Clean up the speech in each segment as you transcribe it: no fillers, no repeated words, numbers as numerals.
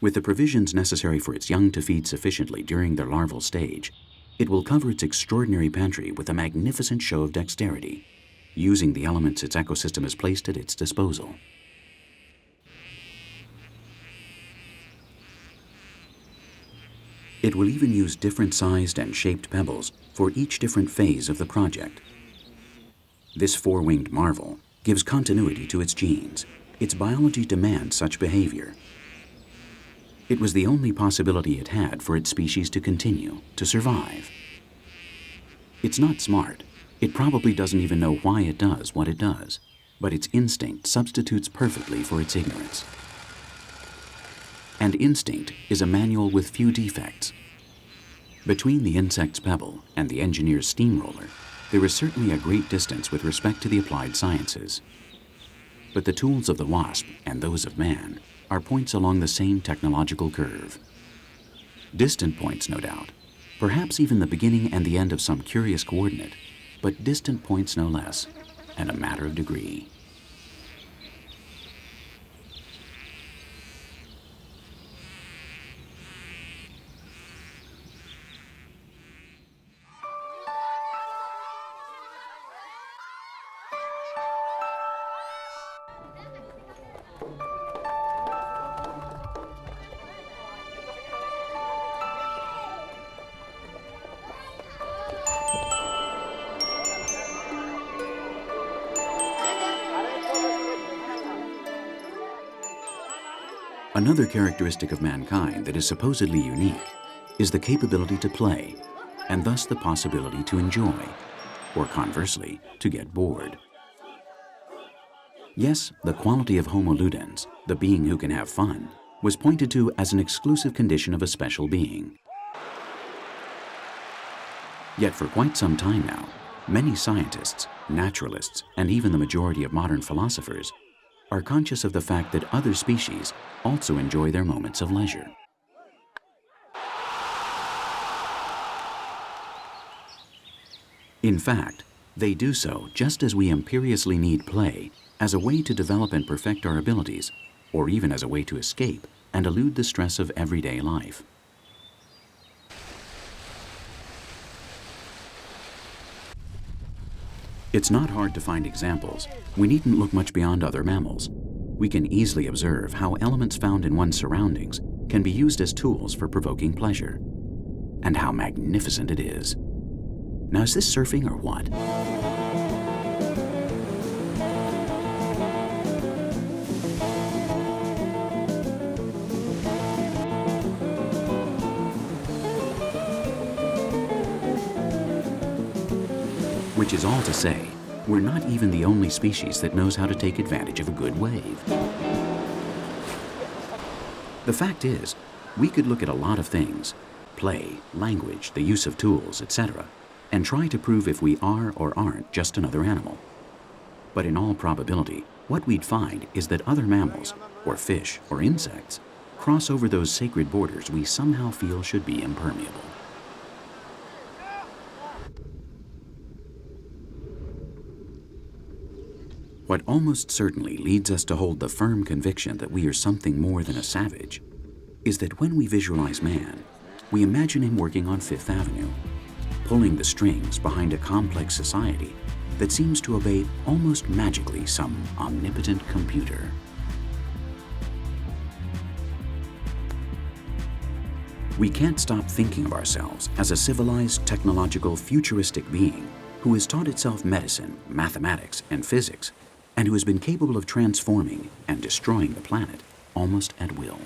With the provisions necessary for its young to feed sufficiently during their larval stage, it will cover its extraordinary pantry with a magnificent show of dexterity, using the elements its ecosystem has placed at its disposal. It will even use different sized and shaped pebbles for each different phase of the project. This four-winged marvel gives continuity to its genes. Its biology demands such behavior. It was the only possibility it had for its species to continue, to survive. It's not smart. It probably doesn't even know why it does what it does, but its instinct substitutes perfectly for its ignorance. And instinct is a manual with few defects. Between the insect's pebble and the engineer's steamroller, there is certainly a great distance with respect to the applied sciences. But the tools of the wasp and those of man are points along the same technological curve. Distant points, no doubt, perhaps even the beginning and the end of some curious coordinate, but distant points no less, and a matter of degree. Another characteristic of mankind that is supposedly unique is the capability to play, and thus the possibility to enjoy, or conversely, to get bored. Yes, the quality of Homo ludens, the being who can have fun, was pointed to as an exclusive condition of a special being. Yet for quite some time now, many scientists, naturalists, and even the majority of modern philosophers are conscious of the fact that other species also enjoy their moments of leisure. In fact, they do so just as we imperiously need play as a way to develop and perfect our abilities, or even as a way to escape and elude the stress of everyday life. It's not hard to find examples. We needn't look much beyond other mammals. We can easily observe how elements found in one's surroundings can be used as tools for provoking pleasure. And how magnificent it is. Now, is this surfing or what? Which is all to say, we're not even the only species that knows how to take advantage of a good wave. The fact is, we could look at a lot of things, play, language, the use of tools, etc., and try to prove if we are or aren't just another animal. But in all probability, what we'd find is that other mammals, or fish, or insects, cross over those sacred borders we somehow feel should be impermeable. What almost certainly leads us to hold the firm conviction that we are something more than a savage is that when we visualize man, we imagine him working on Fifth Avenue, pulling the strings behind a complex society that seems to obey almost magically some omnipotent computer. We can't stop thinking of ourselves as a civilized, technological, futuristic being who has taught itself medicine, mathematics, and physics, and who has been capable of transforming and destroying the planet almost at will.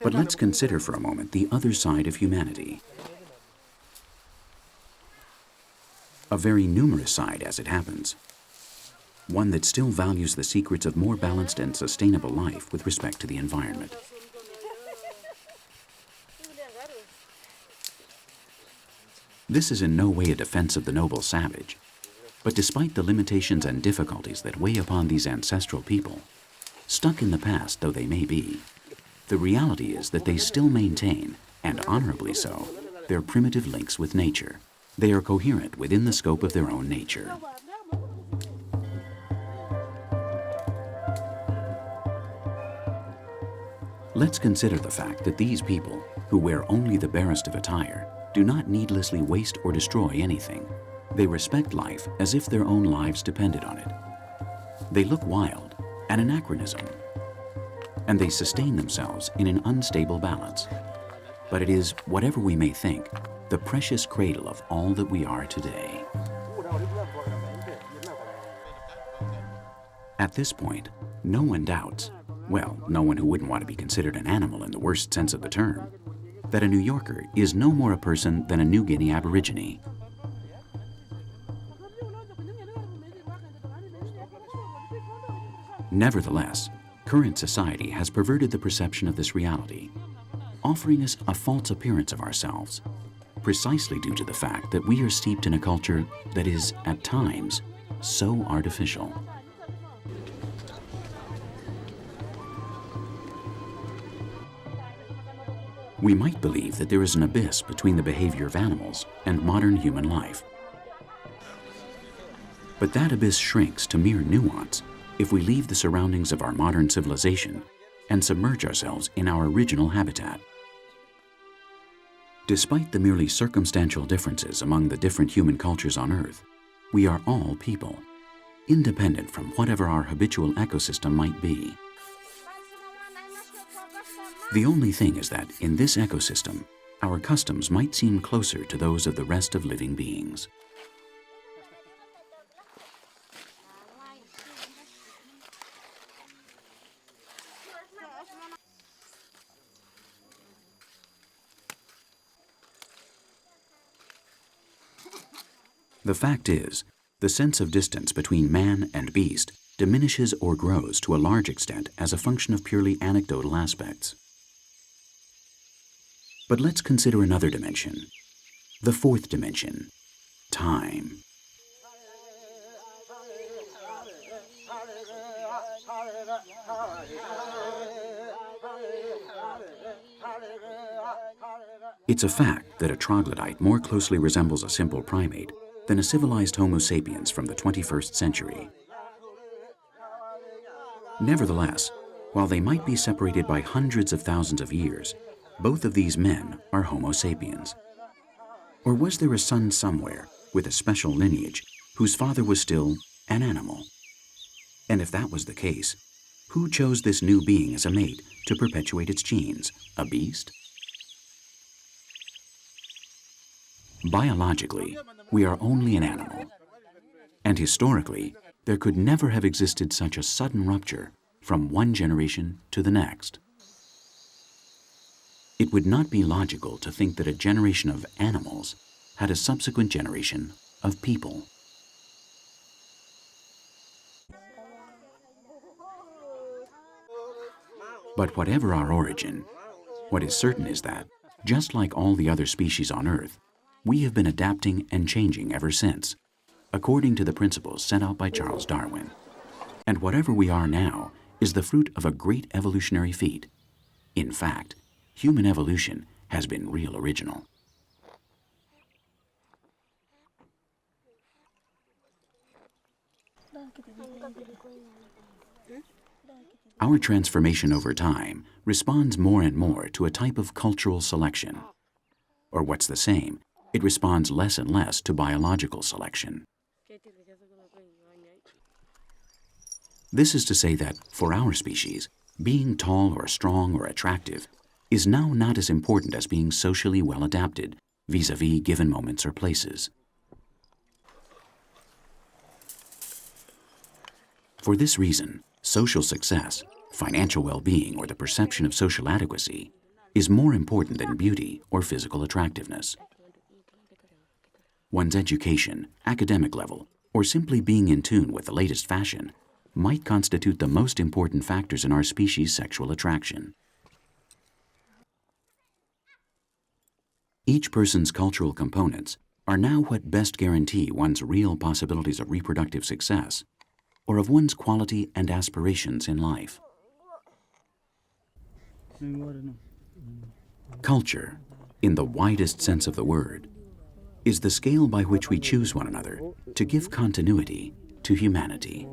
But let's consider for a moment the other side of humanity. A very numerous side, as it happens. One that still values the secrets of more balanced and sustainable life with respect to the environment. This is in no way a defense of the noble savage, but despite the limitations and difficulties that weigh upon these ancestral people, stuck in the past though they may be, the reality is that they still maintain, and honorably so, their primitive links with nature. They are coherent within the scope of their own nature. Let's consider the fact that these people, who wear only the barest of attire, do not needlessly waste or destroy anything. They respect life as if their own lives depended on it. They look wild, an anachronism, and they sustain themselves in an unstable balance. But it is, whatever we may think, the precious cradle of all that we are today. At this point, no one doubts, well, no one who wouldn't want to be considered an animal in the worst sense of the term, that a New Yorker is no more a person than a New Guinea Aborigine. Nevertheless, current society has perverted the perception of this reality, offering us a false appearance of ourselves, precisely due to the fact that we are steeped in a culture that is, at times, so artificial. We might believe that there is an abyss between the behavior of animals and modern human life. But that abyss shrinks to mere nuance if we leave the surroundings of our modern civilization and submerge ourselves in our original habitat. Despite the merely circumstantial differences among the different human cultures on Earth, we are all people, independent from whatever our habitual ecosystem might be. The only thing is that in this ecosystem, our customs might seem closer to those of the rest of living beings. The fact is, the sense of distance between man and beast diminishes or grows to a large extent as a function of purely anecdotal aspects. But let's consider another dimension, the fourth dimension, time. It's a fact that a troglodyte more closely resembles a simple primate than a civilized Homo sapiens from the 21st century. Nevertheless, while they might be separated by hundreds of thousands of years, both of these men are Homo sapiens. Or was there a son somewhere with a special lineage whose father was still an animal? And if that was the case, who chose this new being as a mate to perpetuate its genes, a beast? Biologically, we are only an animal. And historically, there could never have existed such a sudden rupture from one generation to the next. It would not be logical to think that a generation of animals had a subsequent generation of people. But whatever our origin, what is certain is that, just like all the other species on Earth, we have been adapting and changing ever since, according to the principles set out by Charles Darwin. And whatever we are now is the fruit of a great evolutionary feat. In fact, human evolution has been real original. Our transformation over time responds more and more to a type of cultural selection. Or what's the same, it responds less and less to biological selection. This is to say that, for our species, being tall or strong or attractive is now not as important as being socially well adapted vis-a-vis given moments or places. For this reason, social success, financial well-being, or the perception of social adequacy is more important than beauty or physical attractiveness. One's education, academic level, or simply being in tune with the latest fashion might constitute the most important factors in our species' sexual attraction. Each person's cultural components are now what best guarantee one's real possibilities of reproductive success or of one's quality and aspirations in life. Culture, in the widest sense of the word, is the scale by which we choose one another to give continuity to humanity.